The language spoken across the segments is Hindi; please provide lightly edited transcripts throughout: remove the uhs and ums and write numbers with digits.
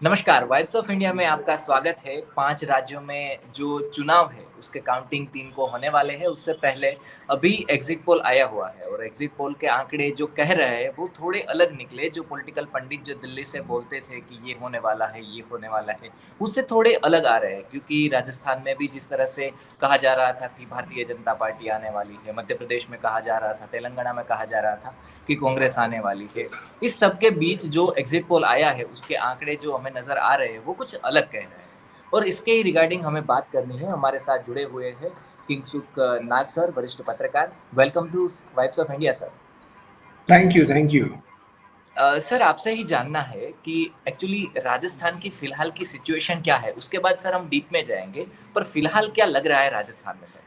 नमस्कार, वाइब्स ऑफ इंडिया में आपका स्वागत है। 5 राज्यों में जो चुनाव है, उसके काउंटिंग 3 को होने वाले हैं। उससे पहले अभी एग्ज़िट पोल आया हुआ है और एग्ज़िट पोल के आंकड़े जो कह रहे हैं, वो थोड़े अलग निकले। जो पॉलिटिकल पंडित जो दिल्ली से बोलते थे कि ये होने वाला है, ये होने वाला है, उससे थोड़े अलग आ रहे हैं। क्योंकि राजस्थान में भी जिस तरह से कहा जा रहा था कि भारतीय जनता पार्टी आने वाली है, मध्य प्रदेश में कहा जा रहा था, तेलंगाना में कहा जा रहा था कि कांग्रेस आने वाली है। इस सब के बीच जो एग्जिट पोल आया है, उसके आंकड़े जो हमें नज़र आ रहे हैं, वो कुछ अलग कह रहे हैं। और इसके ही रिगार्डिंग हमें बात करनी है। हमारे साथ जुड़े हुए हैं किंगसुक नाग सर, वरिष्ठ पत्रकार। Welcome to vibes of India sir. Thank you, thank you. Sir आपसे ही जानना है कि एक्चुअली राजस्थान की फ़िलहाल की सिचुएशन क्या है? उसके बाद सर हम डीप में जाएँगे, पर फ़िलहाल क्या लग रहा है राजस्थान में सर?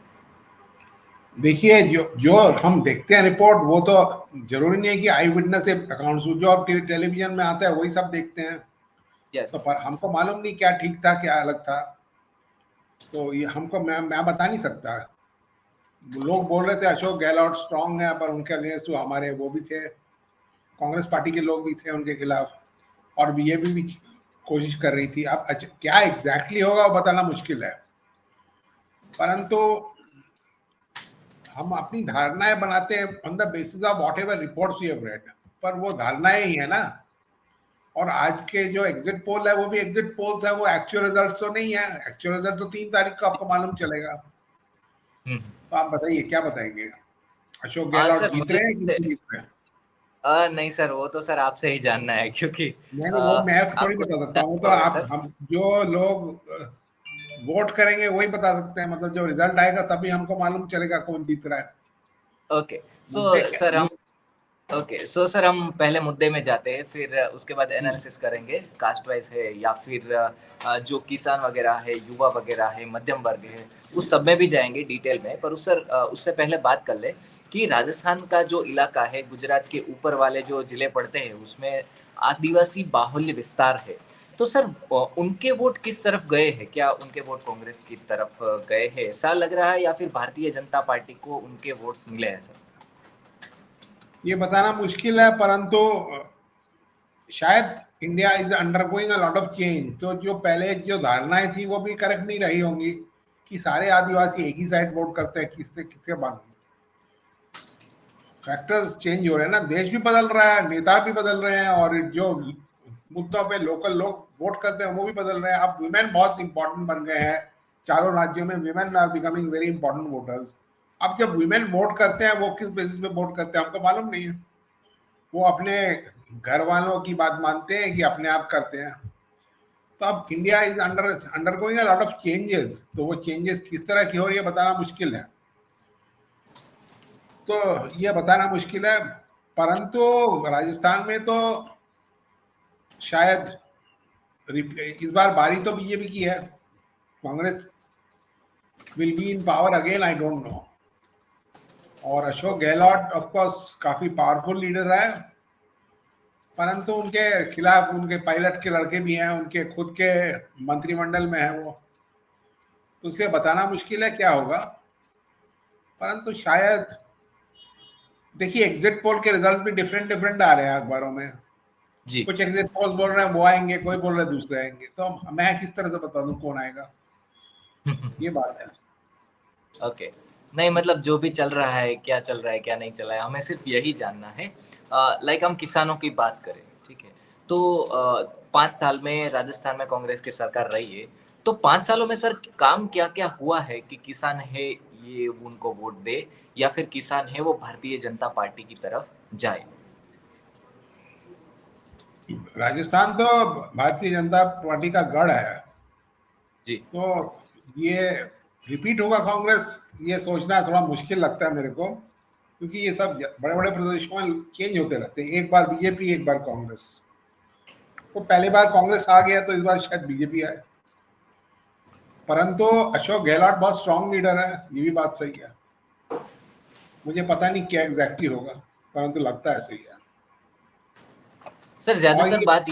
देखिए, जो जो हम देखते हैं रिपोर्ट, वो तो जरूरी नहीं है कि आई विटनेस अकाउंट्स जो अब टेलीविजन में आता है वही सब देखते हैं। तो यस। पर हमको मालूम नहीं क्या ठीक था क्या अलग था। तो ये हमको मैं बता नहीं सकता। लोग बोल रहे थे अशोक गहलोत स्ट्रांग है, पर उनके अगेंस्ट तो हमारे वो भी थे, कांग्रेस पार्टी के लोग भी थे उनके खिलाफ। और बीजेपी भी कोशिश कर रही थी। अब क्या एग्जैक्टली होगा वो बताना मुश्किल है, परंतु हम अपनी धारणाएं बनाते हैं on the basis of what ever reports you have read, पर वो धारणाएं ही है ना। और आज के जो एग्जिट पोल है वो भी एग्जिट पोल्स है, वो एक्चुअल रिजल्ट तो नहीं है। एक्चुअल रिजल्ट तो 3 तारीख को आपको मालूम चलेगा। हुँ। तो आप बताइए क्या बताएंगे, अशोक गहलोत सर जीत मुझे रहे हैं कि नहीं जीत रहे हैं? नहीं सर, वो तो सर आपसे ही जानना है क्योंकि नहीं नहीं, वो मैं थोड़ी आपको बता सकता हूँ। वो तो होगा आप सर। हम जो लोग वोट करेंगे वही बता सकते हैं। मतलब जो रिजल्ट आएगा तभी हमको मालूम चलेगा कौन जीत रहा है। ओके, सो मुझे क्या सर हम ओके, सो सर हम पहले मुद्दे में जाते हैं, फिर उसके बाद एनालिसिस करेंगे, कास्ट वाइज़ है या फिर जो किसान वगैरह है, युवा वगैरह है, मध्यम वर्ग है, उस सब में भी जाएँगे डिटेल में। पर उससे पहले बात कर लें कि राजस्थान का जो इलाका है, गुजरात के ऊपर वाले जो ज़िले पड़ते हैं, उसमें आदिवासी बाहुल्य विस्तार है। तो सर उनके वोट किस तरफ गए हैं? क्या उनके वोट कांग्रेस की तरफ गए हैं, ऐसा लग रहा है या फिर भारतीय जनता पार्टी को उनके वोट्स मिले हैं सर? ये बताना मुश्किल है, परंतु शायद India is undergoing a lot of change. तो जो पहले जो धारणाएं थी वो भी करेक्ट नहीं रही होंगी कि सारे आदिवासी एक ही साइड वोट करते हैं, किससे किसके बाद। फैक्टर्स चेंज हो रहे हैं ना, देश भी बदल रहा है, नेता भी बदल रहे हैं, और जो मुद्दों पे लोकल लोग वोट करते हैं वो भी बदल रहे हैं। अब वुमेन बहुत इंपॉर्टेंट बन गए हैं। चारों राज्यों में women are becoming very important voters. अब जब वुमेन वोट करते हैं, वो किस बेसिस पे वोट करते हैं हमको मालूम नहीं है। वो अपने घर वालों की बात मानते हैं कि अपने आप करते हैं। तो अब India is undergoing a lot of changes. तो वो चेंजेस किस तरह की हो रही है बताना मुश्किल है। तो ये बताना मुश्किल है, परंतु राजस्थान में तो शायद इस बार बारी तो बीजेपी की है। Congress will be in power again, I don't know. और अशोक गहलोत ऑफ कोर्स काफी पावरफुल लीडर है, परंतु उनके खिलाफ उनके पायलट के लड़के भी हैं, उनके खुद के मंत्रिमंडल में है वो। तो उसे बताना मुश्किल है क्या होगा, परंतु शायद देखिए एग्जिट पोल के रिजल्ट भी डिफरेंट डिफरेंट आ रहे हैं अखबारों में। जी। कुछ एग्जिट पोल बोल रहे हैं वो आएंगे, कोई बोल रहे हैं दूसरे आएंगे। तो मैं किस तरह से बता दूं कौन आएगा, ये बात है। ओके। नहीं मतलब जो भी चल रहा है, क्या चल रहा है, क्या नहीं चल रहा है, हमें सिर्फ़ यही जानना है। लाइक हम किसानों की बात करें, ठीक है? तो 5 साल में राजस्थान में कांग्रेस की सरकार रही है, तो 5 सालों में सर काम क्या-क्या हुआ है कि किसान है, ये उनको वोट दे या फिर किसान है, वो भारतीय जनता पार्टी की तरफ जाए? राजस्थान तो भारतीय जनता पार्टी का गढ़ है। जी। तो ये रिपीट होगा कांग्रेस, ये सोचना थोड़ा मुश्किल लगता है मेरे को, क्योंकि ये सब बड़े बड़े प्रदेशों में चेंज होते रहते हैं। एक बार बीजेपी, एक बार कांग्रेस। तो पहली बार कांग्रेस आ गया तो इस बार शायद बीजेपी आए। परंतु अशोक गहलोत बहुत स्ट्रांग लीडर है, ये भी बात सही है। मुझे पता नहीं क्या एग्जैक्टली होगा, परंतु लगता है सही है। सर और ज़्यादातर ये बात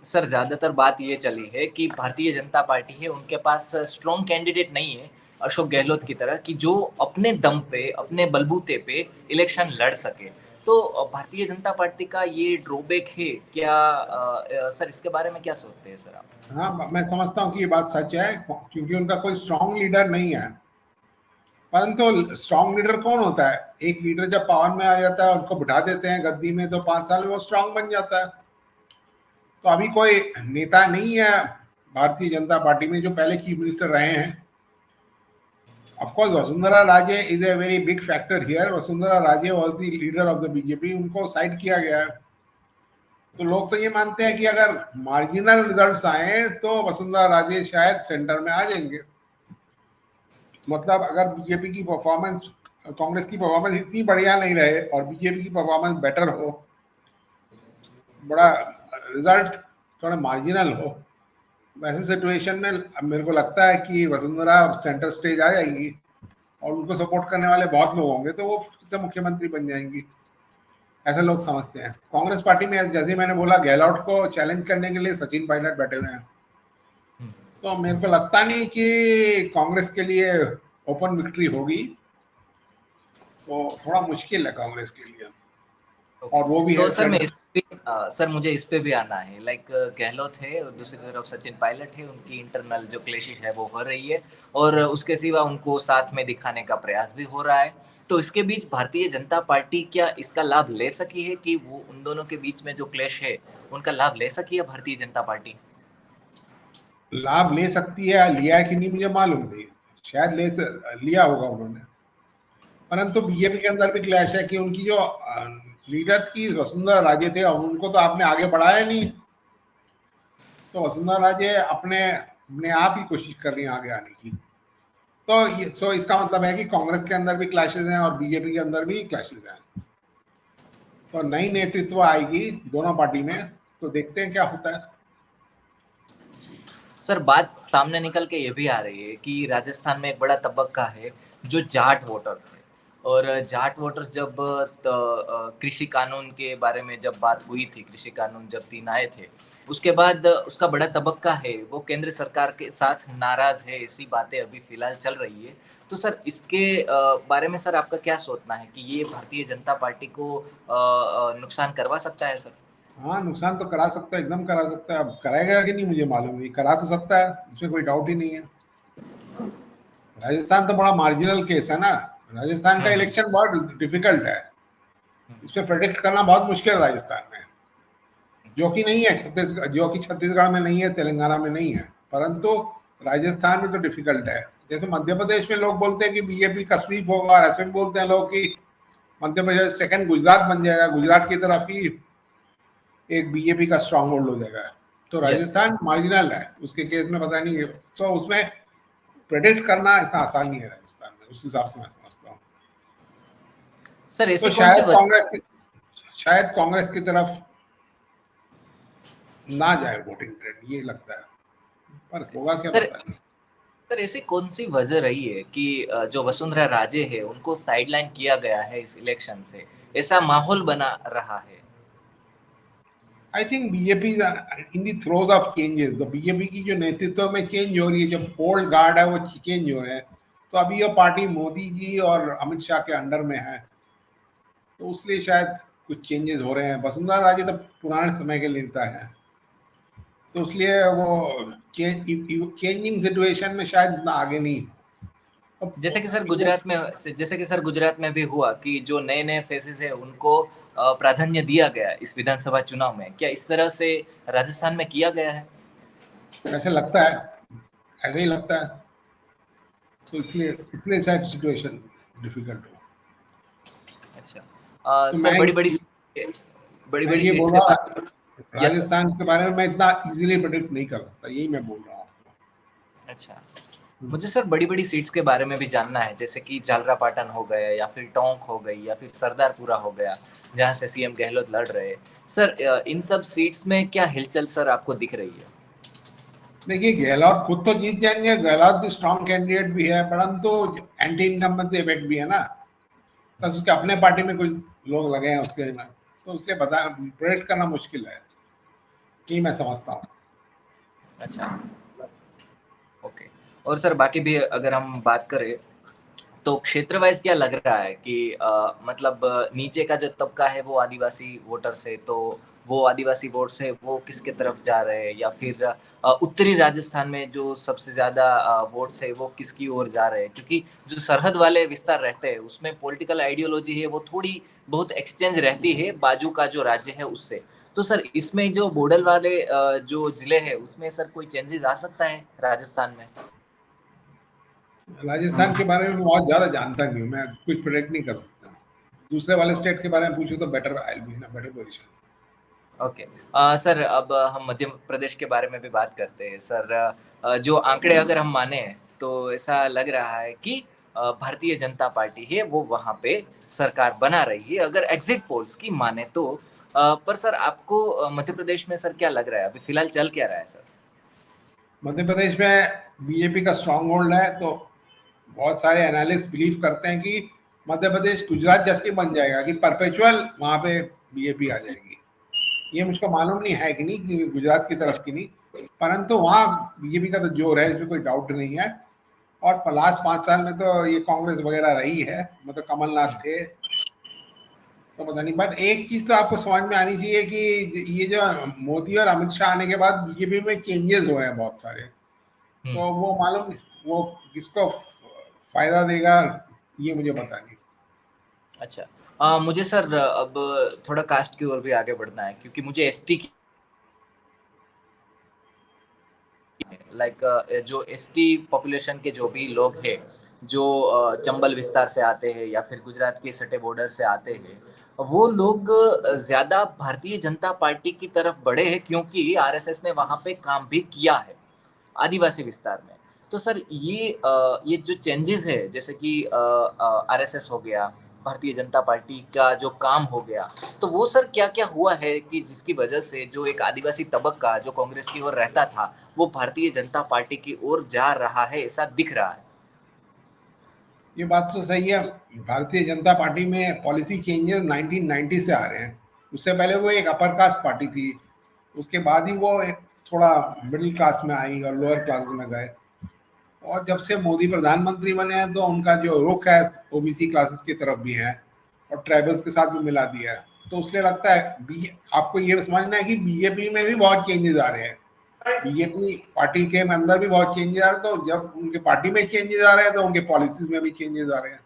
सर ज़्यादातर बात ये चली है कि भारतीय जनता पार्टी है, उनके पास स्ट्रॉन्ग कैंडिडेट नहीं है, अशोक गहलोत की तरह कि जो अपने दम पे, अपने बलबूते पे इलेक्शन लड़ सके। तो भारतीय जनता पार्टी का ये ड्रॉबैक है क्या? सर इसके बारे में क्या सोचते हैं सर आप? हाँ, मैं समझता हूँ कि ये बात सच है, क्योंकि उनका कोई स्ट्रांग लीडर नहीं है। परंतु स्ट्रांग लीडर कौन होता है? एक लीडर जब पावर में आ जाता है, उनको बिठा देते हैं गद्दी में, तो 5 साल में वो स्ट्रांग बन जाता है। तो अभी कोई नेता नहीं है भारतीय जनता पार्टी में जो पहले चीफ मिनिस्टर रहे हैं। Of course Vasundhara Raje is a very big factor here. Vasundhara Raje was the leader of the BJP, उनको साइड किया गया है। तो लोग तो ये मानते हैं कि अगर मार्जिनल रिजल्ट्स आए तो वसुंधरा राजे शायद सेंटर में आ जाएंगे। मतलब अगर बीजेपी की परफॉर्मेंस, कांग्रेस की परफॉर्मेंस इतनी बढ़िया नहीं रहे और बीजेपी की परफॉर्मेंस बेटर हो, बड़ा रिजल्ट थोड़ा मार्जिनल हो, वैसे सिचुएशन में मेरे को लगता है कि वसुंधरा सेंटर स्टेज आ जाएंगी और उनको सपोर्ट करने वाले बहुत लोग होंगे, तो वो फिर से मुख्यमंत्री बन जाएंगी, ऐसा लोग समझते हैं। कांग्रेस पार्टी में जैसे मैंने बोला, गहलोत को चैलेंज करने के लिए सचिन पायलट बैठे हुए हैं। तो मेरे को लगता नहीं कि कांग्रेस के लिए ओपन विक्ट्री होगी, तो थोड़ा मुश्किल है कांग्रेस के लिए। और वो भी तो है सर मैं इस पे सर मुझे इस पे भी आना है। लाइक गहलोत है और दूसरी तरफ सचिन पायलट है, उनकी इंटरनल जो क्लेशिश है वो हो रही है और उसके सिवा उनको साथ में दिखाने का प्रयास भी हो रहा है। तो इसके बीच भारतीय जनता पार्टी क्या इसका लाभ ले सकी है कि वो उन दोनों के बीच में जो क्लेश है उनका लाभ ले सकी है भारतीय जनता पार्टी? लाभ ले सकती है, लिया है कि नहीं मुझे मालूम नहीं, शायद लिया होगा उन्होंने। परंतु बीजेपी के अंदर भी क्लैश है कि उनकी जो लीडर थी वसुंधरा राजे थे, और उनको तो आपने आगे बढ़ाया नहीं। तो वसुंधरा राजे अपने अपने आप ही कोशिश कर रही है आगे आने की। तो इसका मतलब है कि कांग्रेस के अंदर भी क्लैशेस हैं और बीजेपी के अंदर भी क्लैशेस हैं। तो नई नेतृत्व आएगी दोनों पार्टी में, तो देखते हैं क्या होता है। सर बात सामने निकल के ये भी आ रही है कि राजस्थान में एक बड़ा तबक्का है जो जाट वोटर्स है, और जाट वोटर्स जब कृषि कानून के बारे में जब बात हुई थी, कृषि कानून जब 3 आए थे, उसके बाद उसका बड़ा तबक्का है वो केंद्र सरकार के साथ नाराज है, ऐसी बातें अभी फिलहाल चल रही है। तो सर इसके बारे में सर आपका क्या सोचना है कि ये भारतीय जनता पार्टी को नुकसान करवा सकता है सर? हाँ, नुकसान तो करा सकता है, एकदम करा सकता है। अब कराएगा कि नहीं मुझे मालूम नहीं, करा तो सकता है, इसमें कोई डाउट ही नहीं है। राजस्थान तो बड़ा मार्जिनल केस है ना। राजस्थान का इलेक्शन बहुत डिफिकल्ट है, इसमें प्रेडिक्ट करना बहुत मुश्किल है राजस्थान में, जो कि नहीं है छत्तीसगढ़, जो कि छत्तीसगढ़ में नहीं है, तेलंगाना में नहीं है, परंतु राजस्थान में तो डिफिकल्ट है। जैसे मध्य प्रदेश में लोग बोलते हैं कि बीजेपी का स्वीप होगा, और ऐसे भी बोलते हैं लोग कि मध्य प्रदेश सेकंड गुजरात बन जाएगा, गुजरात की तरफ ही एक बीजेपी का स्ट्रांग होल्ड हो जाएगा। तो राजस्थान मार्जिनल है, उसके केस में पता नहीं है, तो उसमें प्रेडिक्ट करना इतना आसान नहीं है राजस्थान में, उस हिसाब से मैं समझता हूँ। सर तो ऐसी कौन सी शायद कांग्रेस की तरफ ना जाए वोटिंग ट्रेंड, ये लगता है, पर होगा क्या सर पता नहीं। सर ऐसी कौन सी वजह रही है कि जो वसुंधरा राजे है उनको साइडलाइन किया गया है इस इलेक्शन से, ऐसा माहौल बना रहा है? I think BJP in the throws of changes, तो बीजेपी की जो नेतृत्व में चेंज हो रही है, जो ओल्ड गार्ड है वो चेंज हो रहे हैं। तो अभी ये पार्टी मोदी जी और अमित शाह के अंडर में है, तो उसलिए शायद कुछ चेंजेस हो रहे हैं। वसुंधरा राजे तो पुराने समय के नेता है, तो इसलिए वो चेंजिंग सिचुएशन में शायद इतना आगे नहीं। जैसे कि सर गुजरात में भी हुआ कि जो नए नए फेसेस है उनको प्राधान्य दिया गया इस विधानसभा चुनाव में, क्या इस तरह से राजस्थान में किया गया है? ऐसे लगता है, ऐसे ही लगता है। तो इसलिए इसलिए शायद सिचुएशन डिफिकल्ट हो। अच्छा। तो सर बड़ी मैं बड़ी ये सीट्स बोल के रहा, बाद। Yes sir. राजस्थान के बारे में मैं इतना इजीली प्रेडिक्ट नहीं कर सकता, यही मैं बोल रहा हूँ आपको। अच्छा, मुझे सर बड़ी-बड़ी सीट्स के बारे में भी जानना है, जैसे कि झालरापाटन हो गए या फिर टोंक हो गई या फिर सरदारपुरा हो गया, जहाँ से सीएम गहलोत लड़ रहे हैं। सर इन सब सीट्स में क्या हिलचल सर आपको दिख रही है? देखिए, गहलोत खुद तो जीत जाएंगे, गहलोत भी स्ट्रॉन्ग कैंडिडेट भी है, परंतु एंटी इनकम्बेंसी इफेक्ट भी है ना। बस उसके अपने पार्टी में कुछ लोग लगे हैं उसके में, तो उसके बता प्रेडिक्ट करना मुश्किल है, ये मैं समझता हूँ। अच्छा, ओके। और सर बाकी भी अगर हम बात करें तो क्षेत्र वाइज क्या लग रहा है कि मतलब नीचे का जो तबका है वो आदिवासी वोटर्स है, तो वो आदिवासी वोट्स है वो किसके तरफ जा रहे हैं, या फिर उत्तरी राजस्थान में जो सबसे ज्यादा वोट्स है वो किसकी ओर जा रहे हैं? क्योंकि जो सरहद वाले विस्तार रहते हैं उसमें पॉलिटिकल आइडियोलॉजी है वो थोड़ी बहुत एक्सचेंज रहती है बाजू का जो राज्य है उससे। तो सर इसमें जो बॉर्डर वाले जो जिले हैं उसमें सर कोई चेंजेस आ सकता है राजस्थान में? राजस्थान के बारे में मैं बहुत ज्यादा जानता नहीं हूँ, मैं कुछ प्रेडिक्ट नहीं कर सकता। दूसरे वाले स्टेट के बारे में पूछो तो better, I will be in a better position. Okay. Sir अब हम मध्य प्रदेश के बारे में भी बात करते हैं सर। जो आंकड़े अगर हम माने तो ऐसा लग रहा है कि भारतीय जनता पार्टी है वो वहाँ पे सरकार बना रही है अगर एग्जिट पोल्स की माने तो। पर सर आपको मध्य प्रदेश में सर क्या लग रहा है, अभी फिलहाल चल क्या रहा है सर? मध्य प्रदेश में बीजेपी का स्ट्रांग होल्ड है, तो बहुत सारे एनालिस्ट बिलीव करते हैं कि मध्य प्रदेश गुजरात जैसे बन जाएगा, कि परपेचुअल वहां पे बीजेपी आ जाएगी। ये मुझको मालूम नहीं है कि नहीं, कि गुजरात की तरफ की नहीं, परंतु वहां बीजेपी का तो जोर है, इसमें कोई डाउट नहीं है। और लास्ट 5 साल में तो ये कांग्रेस वगैरह रही है, मतलब कमलनाथ थे, तो पता नहीं। बट एक चीज तो आपको समझ में आनी चाहिए कि ये जो मोदी और अमित शाह आने के बाद बीजेपी में चेंजेस हुए हैं बहुत सारे, हम्म। तो वो मालूम वो किसको फायदा देगा, ये मुझे पता नहीं। अच्छा। मुझे सर अब थोड़ा कास्ट की ओर भी आगे बढ़ना है क्योंकि मुझे एसटी की लाइक जो एसटी पॉपुलेशन के जो भी लोग हैं जो चंबल विस्तार से आते हैं या फिर गुजरात के सटे बॉर्डर से आते हैं, वो लोग ज्यादा भारतीय जनता पार्टी की तरफ बढ़े हैं क्योंकि आरएसएस ने वहां पे काम भी किया है आदिवासी विस्तार में। तो सर ये जो चेंजेस है जैसे कि आरएसएस हो गया, भारतीय जनता पार्टी का जो काम हो गया, तो वो सर क्या-क्या हुआ है कि जिसकी वजह से जो एक आदिवासी तबका जो कांग्रेस की ओर रहता था, वो भारतीय जनता पार्टी की ओर जा रहा है, ऐसा दिख रहा है? ये बात तो सही है। भारतीय जनता पार्टी में पॉलिसी चेंजेस 1990 से आ रहे हैं। उससे पहले वो एक अपर कास्ट पार्टी थी, उसके बाद ही वो एक थोड़ा मिडिल क्लास में आई और लोअर क्लास में गए। और जब से मोदी प्रधानमंत्री बने हैं तो उनका जो रुख है ओबीसी क्लासेस की तरफ भी है और ट्राइबल्स के साथ भी मिला दिया है। तो उसलिए लगता है आपको ये समझना है कि बीजेपी में भी बहुत चेंजेस आ रहे हैं। बीजेपी पार्टी के अंदर भी बहुत चेंजेस आ रहे हैं, तो जब उनके पार्टी में चेंजेस आ रहे हैं तो उनके पॉलिसीज में भी चेंजेस आ रहे हैं।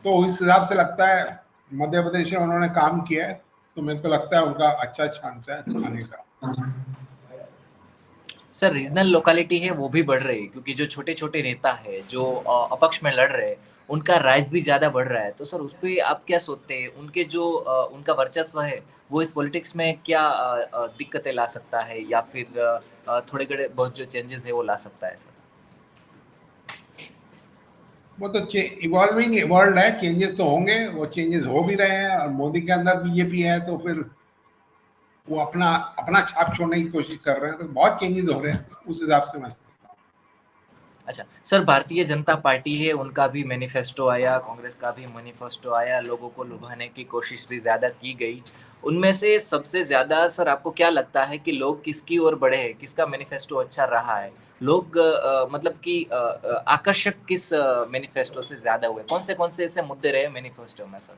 तो इस हिसाब से लगता है मध्य प्रदेश में उन्होंने काम किया है, तो मेरे को लगता है उनका अच्छा चांस है आने का। सर रीजनल लोकेलिटी है वो भी बढ़ रही है क्योंकि जो छोटे-छोटे नेता है जो अपक्ष में लड़ रहे हैं, उनका राइज़ भी ज़्यादा बढ़ रहा है। तो सर उस पे आप क्या सोचते हैं? उनके जो उनका वर्चस्व है, वो इस पॉलिटिक्स में क्या दिक्कतें ला सकता है या फिर थोड़े-घड़े बहुत जो चेंजेस है वो ला सकता है सर? वो तो इवॉल्विंग वर्ल्ड है, चेंजेस तो होंगे, वो चेंजेस हो भी रहे हैं। और मोदी के अंदर बीजेपी है तो फिर वो अपना अपना छाप छोड़ने की कोशिश कर रहे हैं, तो बहुत चेंजेस हो रहे हैं उस हिसाब से मैं समझता हूँ। अच्छा, सर भारतीय जनता पार्टी है उनका भी मैनिफेस्टो आया, कांग्रेस का भी मैनिफेस्टो आया, लोगों को लुभाने की कोशिश भी ज़्यादा की गई। उनमें से सबसे ज़्यादा सर आपको क्या लगता है कि लोग किसकी ओर बढ़े हैं? किसका मैनिफेस्टो अच्छा रहा है? लोग मतलब कि आकर्षक किस मैनिफेस्टो से ज़्यादा हुए? कौन से ऐसे मुद्दे रहे मैनिफेस्टो में सर?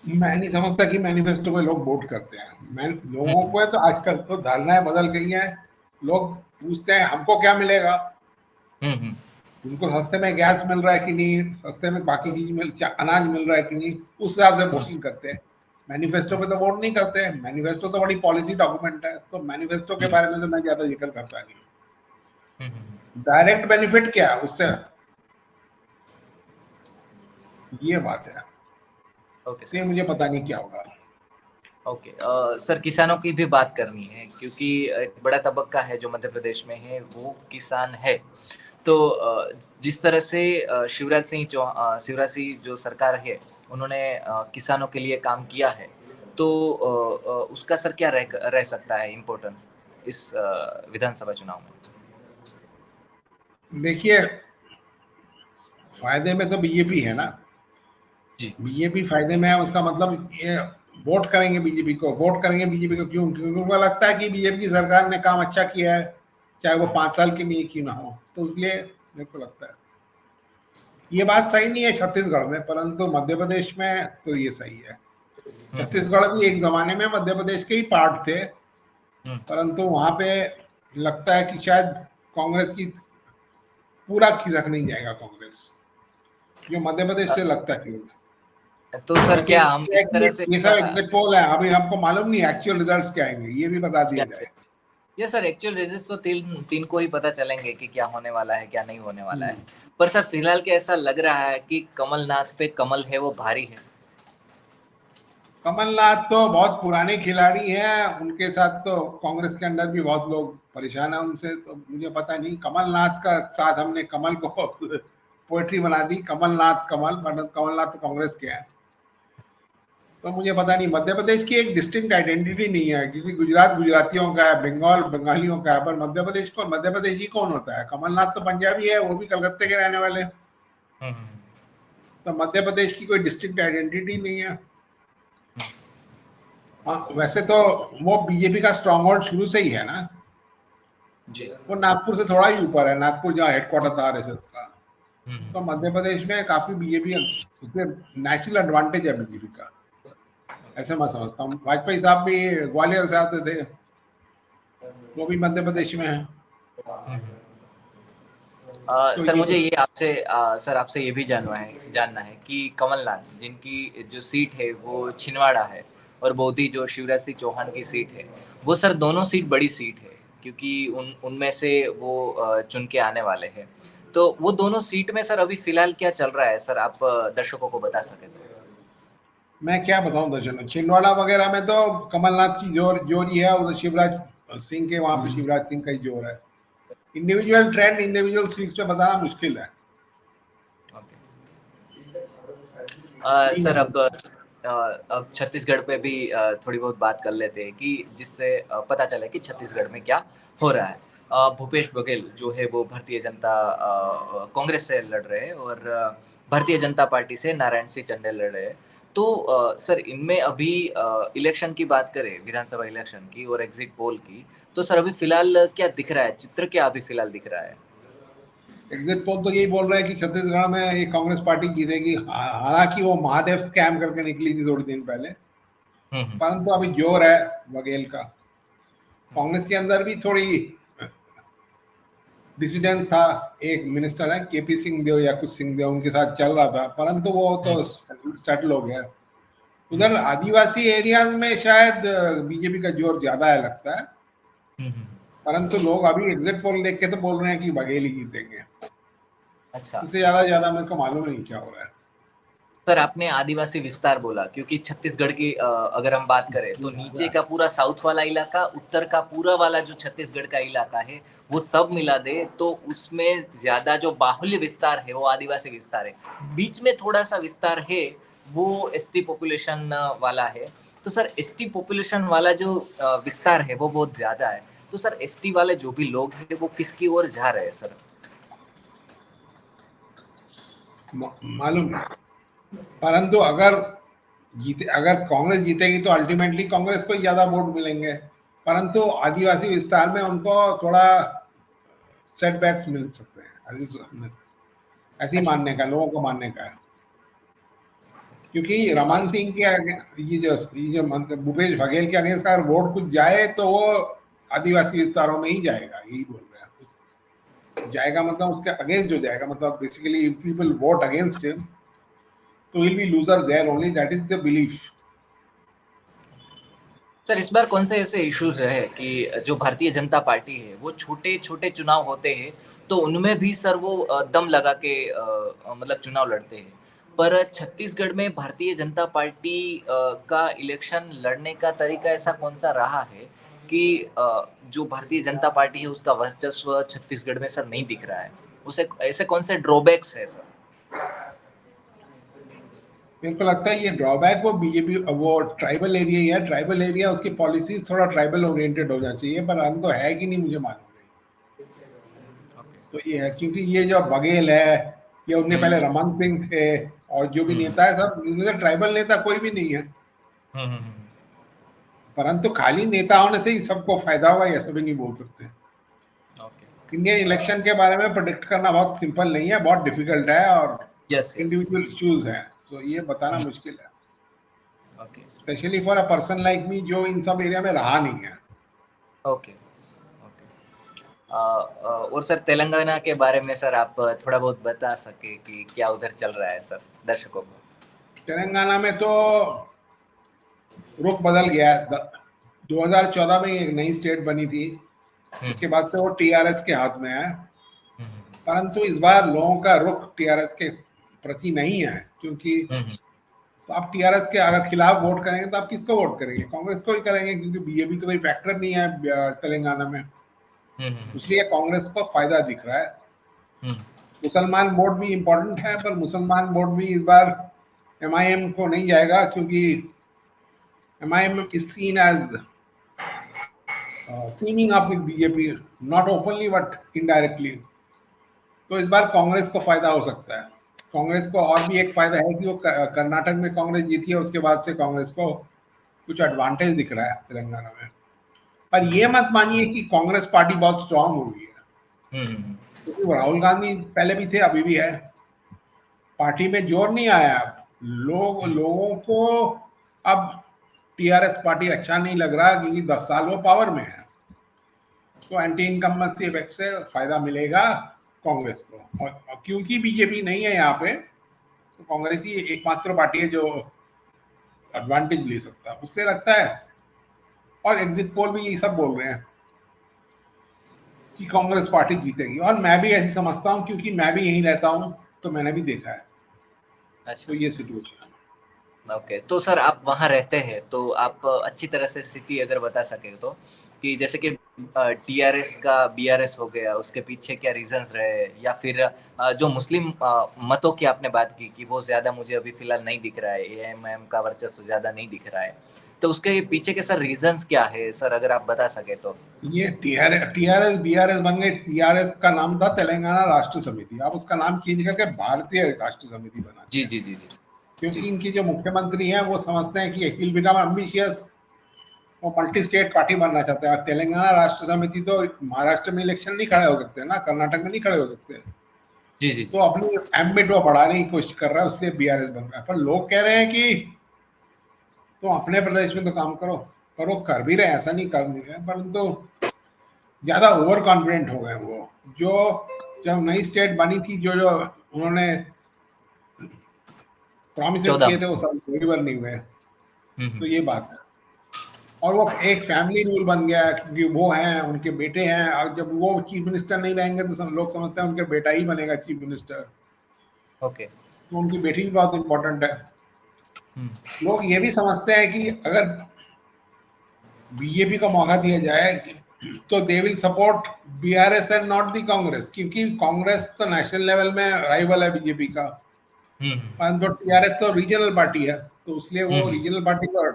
मैं नहीं समझता कि मैनिफेस्टो में लोग वोट करते हैं। मैं लोगों हुँ, को तो आजकल तो धारणाएं बदल गई हैं। लोग पूछते हैं हमको क्या मिलेगा, हुँ, हुँ, उनको सस्ते में गैस मिल रहा है कि नहीं, सस्ते में बाकी चीज अनाज मिल रहा है कि नहीं, उस हिसाब से हुँ, वोटिंग करते हैं। मैनिफेस्टो पे तो वोट नहीं करते हैं। मैनिफेस्टो तो बड़ी पॉलिसी डॉक्यूमेंट है, तो मैनिफेस्टो के हुँ, बारे में तो मैं ज्यादा जिक्र करता नहीं। हुँ, हुँ। डायरेक्ट बेनिफिट क्या है उससे, ये बात है। ओके तो ये सर। मुझे पता नहीं क्या होगा। ओके। सर किसानों की भी बात करनी है क्योंकि एक बड़ा तबका है जो मध्य प्रदेश में है वो किसान है। तो जिस तरह से शिवराज सिंह जो सरकार है उन्होंने किसानों के लिए काम किया है, तो उसका सर क्या रह सकता है इम्पोर्टेंस इस विधानसभा चुनाव में? देखिए, फायदे में तो बीजेपी है ना। जी। बीजेपी फायदे में है, उसका मतलब ये वोट करेंगे बीजेपी को। वोट करेंगे बीजेपी को क्यों? क्योंकि उनको लगता है कि बीजेपी की सरकार ने काम अच्छा किया है, चाहे वो हुँ, 5 साल के लिए क्यों ना हो। तो इसलिए मेरे को लगता है ये बात सही नहीं है छत्तीसगढ़ में, परंतु मध्य प्रदेश में तो ये सही है। छत्तीसगढ़ भी एक जमाने में मध्य प्रदेश के ही पार्ट थे, परंतु वहां पे लगता है कि शायद कांग्रेस की पूरा खिसक नहीं जाएगा कांग्रेस, जो मध्य प्रदेश से लगता है। तो सर वैसे क्या हम इस तरह से ये सब एग्जिट पोल है, अभी हमको मालूम नहीं एक्चुअल रिजल्ट्स क्या आएंगे, ये भी बता दिया जाए। ये सर एक्चुअल रिजल्ट तो तीन को ही पता चलेंगे कि क्या होने वाला है क्या नहीं होने वाला है। पर सर फिलहाल क्या ऐसा लग रहा है कि कमलनाथ पे कमल है वो भारी है? कमलनाथ तो बहुत पुराने खिलाड़ी हैं, उनके साथ तो कांग्रेस के अंदर भी बहुत लोग परेशान हैं उनसे, तो मुझे पता नहीं। कमलनाथ का साथ हमने कमल को पोएट्री बना दी, कमलनाथ कमल, मतलब कमलनाथ तो कांग्रेस के हैं, तो मुझे पता नहीं। मध्य प्रदेश की एक डिस्टिंक्ट आइडेंटिटी नहीं है, क्योंकि गुजरात गुजरातियों का है, बंगाल बंगालियों का है, पर मध्य प्रदेश को मध्य प्रदेशी कौन होता है? कमलनाथ तो पंजाबी है, वो भी कलकत्ते के रहने वाले, तो मध्य प्रदेश की कोई डिस्टिंक्ट आइडेंटिटी नहीं है। हाँ, वैसे तो वो बीजेपी का स्ट्रॉन्ग होल्ड शुरू से ही है ना जी। वो नागपुर से थोड़ा ही ऊपर है, नागपुर जहाँ हेडक्वार्टर था आरएसएस का, तो मध्य प्रदेश में काफी बीजेपी नेचुरल एडवांटेज है बीजेपी का, ऐसे मैं समझता हूँ। वाजपेयी साहब भी ग्वालियर से आते थे, वो भी मध्य प्रदेश में है। तो सर मुझे ये आपसे ये भी जानना है कि कमलनाथ जिनकी जो सीट है वो छिंदवाड़ा है और बोधी जो शिवराज सिंह चौहान की सीट है, वो सर दोनों सीट बड़ी सीट है क्योंकि उनमें से वो चुन के आने वाले हैं। तो वो दोनों सीट में सर अभी फिलहाल क्या चल रहा है सर, आप दर्शकों को बता सके तो। मैं क्या बताऊं दर्शकों, छिंदवाड़ा वगैरह में तो कमलनाथ की जोर ही है, वो तो शिवराज सिंह के वहां पे शिवराज सिंह का ही जोर है। इंडिविजुअल ट्रेंड इंडिविजुअल सीट्स पे बताना मुश्किल है। सर अब छत्तीसगढ़ पे भी थोड़ी बहुत बात कर लेते हैं कि जिससे पता चले कि छत्तीसगढ़ में क्या हो रहा है। भूपेश बघेल जो है वो भारतीय जनता कांग्रेस से लड़ रहे हैं और भारतीय जनता पार्टी से नारायण सिंह चंदेल लड़ रहे हैं। तो सर इनमें अभी इलेक्शन की बात करें, विधानसभा इलेक्शन की और एग्जिट पोल की, तो सर अभी फिलहाल क्या दिख रहा है, चित्र क्या अभी फिलहाल दिख रहा है? एग्जिट पोल तो यही बोल रहे हैं कि छत्तीसगढ़ में ये कांग्रेस पार्टी जीतेगी, हालांकि वो महादेव स्कैम करके निकली थी थोड़ी दिन पहले, परंतु अभी जोर है बघेल का। कांग्रेस के अंदर भी थोड़ी डिसिडेंस था, एक मिनिस्टर है केपी सिंहदेव या कुछ सिंहदेव, उनके साथ चल रहा था, परंतु वो तो सेटल हो गया। उधर आदिवासी एरियाज में शायद बीजेपी का जोर ज्यादा है लगता है, परंतु लोग अभी एग्जिट पोल देख के तो बोल रहे हैं कि बघेल ही जीतेंगे। अच्छा, इससे ज्यादा मेरे को मालूम नहीं क्या हो रहा है। सर आपने आदिवासी विस्तार बोला, क्योंकि छत्तीसगढ़ की अगर हम बात करें तो नीचे का पूरा साउथ वाला इलाका, उत्तर का पूरा वाला जो छत्तीसगढ़ का इलाका है, वो सब मिला दे तो उसमें ज्यादा जो बाहुल्य विस्तार है वो आदिवासी विस्तार है। बीच में थोड़ा सा विस्तार है वो एसटी पॉपुलेशन वाला है। तो सर एसटी पॉपुलेशन वाला जो विस्तार है वो बहुत ज्यादा है। तो सर एसटी वाले जो भी लोग हैं वो किसकी ओर जा रहे हैं सर? मालूम नहीं, परंतु अगर कांग्रेस जीतेगी तो अल्टीमेटली कांग्रेस को ज्यादा वोट मिलेंगे, परंतु आदिवासी विस्तार में उनको थोड़ा सेटबैक्स मिल सकते हैं, ऐसी मानने का, लोगों को मानने का है। क्योंकि रमन सिंह के ये जो भूपेश बघेल के अगेंस्ट अगर वोट कुछ जाए तो वो आदिवासी विस्तारों में ही जाएगा, यही बोल रहे हैं। जाएगा मतलब उसके अगेंस्ट जो जाएगा, मतलब basically people vote against him, तो will be loser there only, that is the belief. Sir इस बार कौन से ऐसे इश्यूज रहे कि जो भारतीय जनता पार्टी है वो छोटे छोटे चुनाव होते हैं तो उनमें भी सर वो दम लगा के मतलब चुनाव लड़ते हैं, पर छत्तीसगढ़ में भारतीय जनता पार्टी का इलेक्शन लड़ने का तरीका ऐसा कौन सा रहा है कि जो भारतीय जनता पार्टी है उसका वर्चस्व छत्तीसगढ़ में सर नहीं दिख रहा है? उसे ऐसे कौन से ड्रॉबैक्स है सर? मेरे को लगता है ये ड्रॉबैक वो बीजेपी, वो ट्राइबल एरिया ही है। ट्राइबल एरिया उसकी पॉलिसीज थोड़ा ट्राइबल ओरिएंटेड हो जाना चाहिए, पर हम तो है कि नहीं मुझे मालूम नहीं। तो ये है, क्योंकि ये जो बघेल है, ये उनके पहले रमन सिंह थे, और जो भी नेता है सब इनमें से ट्राइबल नेता कोई भी नहीं है। परंतु खाली नेता होने से ही सबको फायदा होगा ऐसा भी नहीं बोल सकते। इंडियन इलेक्शन के बारे में प्रेडिक्ट करना बहुत सिंपल नहीं है, बहुत डिफिकल्ट है, और यस, यस। इंडिविजुअल इश्यूज हैं, सो ये बताना मुश्किल है, okay, specially for a person like me जो इन सब एरिया में रहा नहीं है। Okay, okay. और सर तेलंगाना के बारे में सर आप थोड़ा बहुत बता सके कि क्या उधर चल रहा है सर, दर्शकों को? तेलंगाना में तो रुख बदल गया है। 2014 में एक नई स्टेट बनी थी, उसके बाद से वो टीआरएस के हाथ में है, परंतु इस बार लोगों का रुख टीआरएस के प्रति नहीं है, क्योंकि तो आप टीआरएस के अगर खिलाफ वोट करेंगे तो आप किसको वोट करेंगे? कांग्रेस को ही करेंगे, क्योंकि बीजेपी तो कोई फैक्टर नहीं है तेलंगाना में, इसलिए कांग्रेस को फायदा दिख रहा है। मुसलमान वोट भी इम्पोर्टेंट है, पर मुसलमान वोट भी इस बार एमआईएम को नहीं जाएगा, क्योंकि MIM is seen as teaming up with BJP, not openly but indirectly. तो इस बार कांग्रेस को फायदा हो सकता है। कांग्रेस को और भी एक फायदा है कि वो कर्नाटक में कांग्रेस जीती है, उसके बाद से कांग्रेस को कुछ एडवांटेज दिख रहा है तेलंगाना में। पर ये मत मानिए कि कांग्रेस पार्टी बहुत स्ट्रांग हो गई है, क्योंकि राहुल गांधी पहले भी थे, अभी भी है, पार्टी में जोर नहीं आया। लोगों को अब टीआरएस पार्टी अच्छा नहीं लग रहा, क्योंकि 10 साल वो पावर में है, तो एंटी इनकम्बेंसी इफेक्ट से फायदा मिलेगा कांग्रेस को। और क्योंकि बीजेपी नहीं है यहाँ पे, तो कांग्रेस ही एकमात्र पार्टी है जो एडवांटेज ले सकता है, उससे लगता है। और एग्जिट पोल भी ये सब बोल रहे हैं कि कांग्रेस पार्टी जीतेगी, और मैं भी ऐसी समझता हूँ, क्योंकि मैं भी यहीं रहता हूँ, तो मैंने भी देखा है। अच्छा, तो ये सिचुएशन है। ओके। तो सर आप वहाँ रहते हैं, तो आप अच्छी तरह से स्थिति अगर बता सके तो, कि जैसे कि टीआरएस का बीआरएस हो गया, उसके पीछे क्या रीजंस रहे, या फिर जो मुस्लिम मतों की आपने बात की कि वो ज्यादा मुझे अभी फिलहाल नहीं दिख रहा है, एएमएम का वर्चस्व ज्यादा नहीं दिख रहा है, तो उसके पीछे के सर रीजंस क्या है सर, अगर आप बता सके तो? ये टीआरएस बीआरएस बन गए। टीआरएस का नाम था तेलंगाना राष्ट्र समिति, अब उसका नाम चेंज करके भारतीय राष्ट्र समिति बना जी, दिया, जी, जी, जी, क्योंकि जी। इनकी जो मुख्यमंत्री हैं वो समझते हैं कि विल बिकम एम्बिशियस, वो मल्टी स्टेट पार्टी बनना चाहते हैं। और तेलंगाना राष्ट्र समिति तो महाराष्ट्र में इलेक्शन नहीं खड़े हो सकते ना, कर्नाटक में नहीं खड़े हो सकते, जी, जी, तो जी। अपनी एम्बिट वो बढ़ाने की कोशिश कर रहा है, उसलिए बीआरएस बन रहा है। पर लोग कह रहे हैं कि तुम अपने प्रदेश में तो काम करो, करो, कर भी रहे हैं, ऐसा नहीं कर नहीं रहे, परंतु ज्यादा ओवर कॉन्फिडेंट हो गए वो। जो जब नई स्टेट बनी थी, जो जो उन्होंने प्रॉमिसेस 14 किए में। थे वो सब डिलीवर नहीं हुए, हम्म, तो ये बात है। और वो एक फैमिली रूल बन गया है, क्योंकि वो हैं, उनके बेटे हैं, और जब वो चीफ मिनिस्टर नहीं रहेंगे तो सब लोग समझते हैं उनके बेटा ही बनेगा चीफ मिनिस्टर, ओके। तो उनकी बेटी भी बहुत इंपॉर्टेंट है। हम्म, लोग ये भी समझते हैं कि अगर बीजेपी को मौका दिया जाए तो they will support BRS and not the Congress, क्योंकि कांग्रेस तो नेशनल लेवल में राइवल है बीजेपी का, हम्म, परंतु टीआरएस तो रीजनल पार्टी है, तो इसलिए वो हम्म, रीजनल पार्टी को।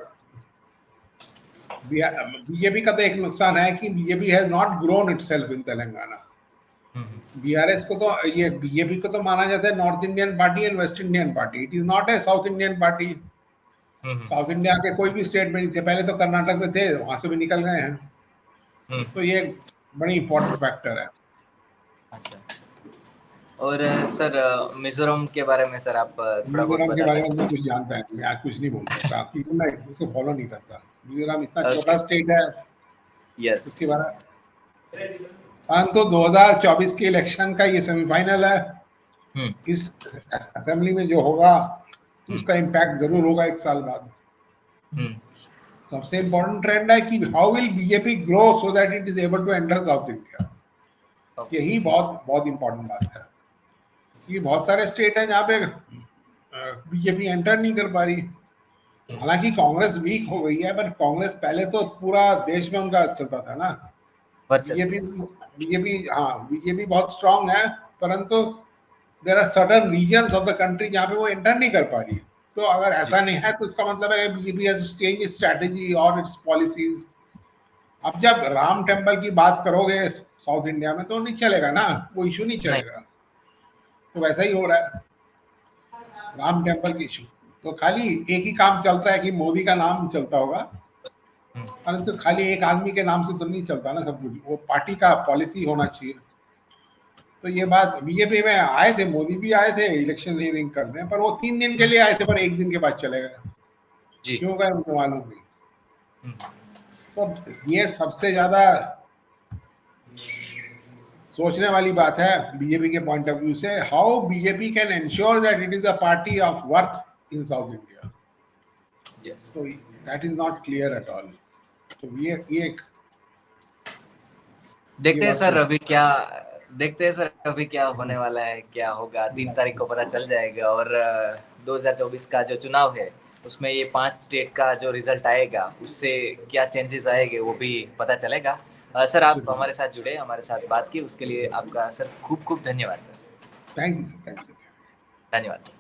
बीजेपी का तो एक नुकसान है कि BJP has not grown itself in Telangana. Hmm, BRS को तो, ये बीजेपी को तो माना जाता है north Indian party and West Indian party, it is not a south Indian party. Hmm, south India के कोई भी स्टेट में नहीं थे, पहले तो कर्नाटक में थे, वहां से भी निकल गए हैं, हम्म। तो ये एक बड़ी इंपॉर्टेंट फैक्टर है। अच्छा। और सर मिजोरम के बारे में सर आप थोड़ा बहुत मिजोरम के बता बारे में सकते नहीं कुछ जानता है, मैं आज कुछ नहीं बोल सकता, क्योंकि मैं उसको फॉलो नहीं करता। मिजोरम इतना हैं? छोटा ओके। स्टेट है, यस। उसके बारे में। परंतु 2024 के इलेक्शन का ये सेमीफाइनल है, हम्म, इस असेंबली में जो होगा तो हम्म, उसका इम्पैक्ट जरूर होगा एक साल बाद। हम्म। सबसे इम्पोर्टेंट ट्रेंड है कि how will BJP grow so that it is able to enter south India, okay. यही बहुत बहुत इंपॉर्टेंट बात है। ये बहुत सारे स्टेट हैं जहाँ पे बीजेपी एंटर नहीं कर पा रही। हालांकि कांग्रेस वीक हो गई है, पर कांग्रेस पहले तो पूरा देश में उनका चलता था ना। वर्चस्व। बीजेपी बीजेपी हाँ, बीजेपी बहुत स्ट्रांग है, परंतु there are certain regions of the country जहाँ पे वो एंटर नहीं कर पा रही। तो अगर जी। ऐसा नहीं है तो इसका मतलब है BJP has change it's strategy और इट्स पॉलिसीज। अब जब राम टेम्पल की बात करोगे साउथ इंडिया में तो नहीं चलेगा ना, वो इशू नहीं नहीं। चलेगा। तो वैसा ही हो रहा है राम टेम्पल की इशू। तो खाली एक ही काम चलता है कि मोदी का नाम चलता होगा, हम्म, परंतु खाली एक आदमी के नाम से तो नहीं चलता ना सब कुछ, वो पार्टी का पॉलिसी होना चाहिए। तो ये बात बीजेपी में आए थे, मोदी भी आए थे इलेक्शन हीयरिंग करने, पर वो 3 दिन के लिए आए थे, पर 1 दिन के बाद चले गए। जी। क्यों गए उनको मालूम नहीं। हम्म, तो ये सबसे ज्यादा सोचने वाली बात है बीजेपी के पॉइंट ऑफ व्यू से, how BJP can ensure that it is a party of worth in south India. yes. तो that is not clear at all. तो ये एक देखते हैं बात सर अभी क्या देखते हैं सर अभी क्या होने वाला है, क्या होगा 3 तारीख को पता चल जाएगा। और 2024 का जो चुनाव है उसमें ये 5 स्टेट का जो रिजल्ट आएगा उससे क्या चेंजेस आएंगे वो भी पता चलेगा। सर आप हमारे साथ जुड़े, हमारे साथ बात की, उसके लिए आपका सर खूब खूब धन्यवाद सर। Thank you. धन्यवाद सर।